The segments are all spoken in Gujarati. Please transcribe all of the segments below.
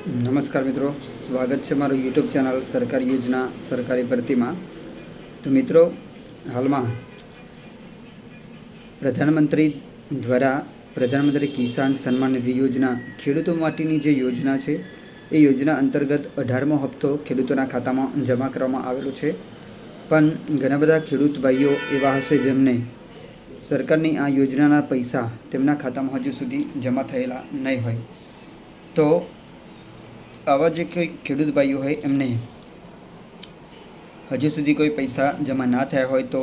નમસ્કાર મિત્રો, સ્વાગત છે મારું યુટ્યુબ ચેનલ સરકારી યોજના સરકારી ભરતીમાં. તો મિત્રો, હાલમાં પ્રધાનમંત્રી દ્વારા પ્રધાનમંત્રી કિસાન સન્માન નિધિ યોજના ખેડૂતો માટેની જે યોજના છે એ યોજના અંતર્ગત 18મો હપ્તો ખેડૂતોના ખાતામાં જમા કરવામાં આવેલો છે. પણ ઘણા બધા ખેડૂત ભાઈઓ એવા હશે જેમને સરકારની આ યોજનાના પૈસા તેમના ખાતામાં હજુ સુધી જમા થયેલા નહીં હોય. તો આવા જે કોઈ ખેડૂત ભાઈઓ હોય એમને હજુ સુધી કોઈ પૈસા જમા ના થયા હોય તો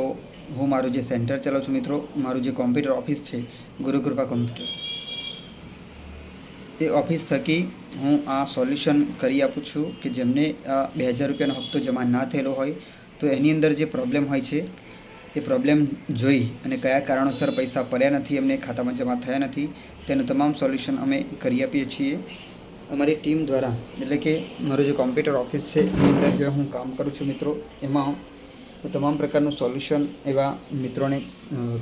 હું મારું જે સેન્ટર ચલાવું છું મિત્રો, મારું જે કોમ્પ્યુટર ઓફિસ છે ગુરુકૃપા કોમ્પ્યુટર, એ ઓફિસ થકી હું આ સોલ્યુશન કરી આપું છું કે જેમને 2000 રૂપિયાનો હપ્તો જમા ના થયેલો હોય તો એની અંદર જે પ્રોબ્લેમ હોય છે એ પ્રોબ્લેમ જોઈ અને કયા કારણોસર પૈસા પડ્યા નથી, એમને ખાતામાં જમા થયા નથી, તેનું તમામ સોલ્યુશન અમે કરી આપીએ છીએ અમારી ટીમ દ્વારા. એટલે કે મારું જે કોમ્પ્યુટર ઓફિસ છે એની અંદર જે હું કામ કરું છું મિત્રો, એમાં હું તમામ પ્રકારનું સોલ્યુશન એવા મિત્રોને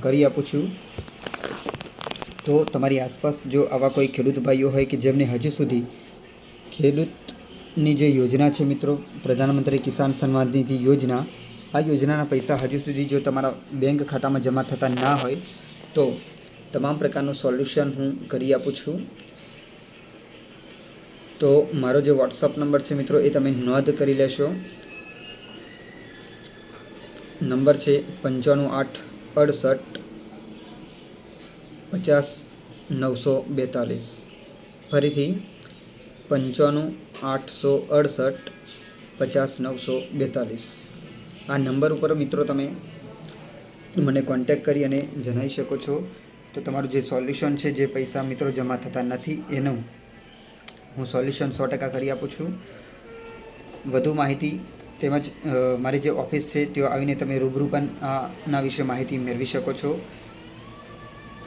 કરી આપું છું. તો તમારી આસપાસ જો આવા કોઈ ખેડૂત ભાઈઓ હોય કે જેમને હજુ સુધી ખેડૂતની જે યોજના છે મિત્રો, પ્રધાનમંત્રી કિસાન સન્માન નિધિ યોજના, આ યોજનાના પૈસા હજુ સુધી જો તમારા બેંક ખાતામાં જમા થતા ના હોય તો તમામ પ્રકારનું સોલ્યુશન હું કરી આપું છું. તો મારો જે વોટ્સઅપ નંબર છે મિત્રો એ તમે નોંધ કરી લેશો. નંબર છે 95 868 50 942. ફરીથી 95 868 50 942. આ નંબર ઉપર મિત્રો તમે મને કોન્ટેક કરી અને જણાવી શકો છો. તો તમારું જે સોલ્યુશન છે, જે પૈસા મિત્રો જમા થતા નથી એનું હું સોલ્યુશન 100% કરી આપું છું. વધુ માહિતી તેમજ મારી જે ઓફિસ છે ત્યાં આવીને તમે રૂબરૂ પણ આના વિશે માહિતી મેળવી શકો છો.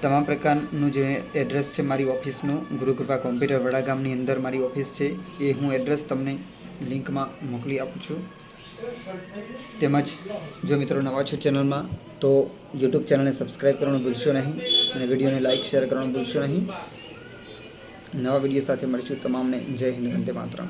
તમામ પ્રકારનું જે એડ્રેસ છે મારી ઓફિસનું, ગુરુકૃપા કોમ્પ્યુટર વડાગામની અંદર મારી ઓફિસ છે, એ હું એડ્રેસ તમને લિંકમાં મોકલી આપું છું. તેમજ જો મિત્રો નવા છો ચેનલમાં તો યુટ્યુબ ચેનલને સબસ્ક્રાઈબ કરવાનું ભૂલશો નહીં અને વિડીયોને લાઇક શેર કરવાનું ભૂલશો નહીં. નવા વિડીયો સાથે મળીશું. તમામને જય હિન્દ, વંદે માતરમ.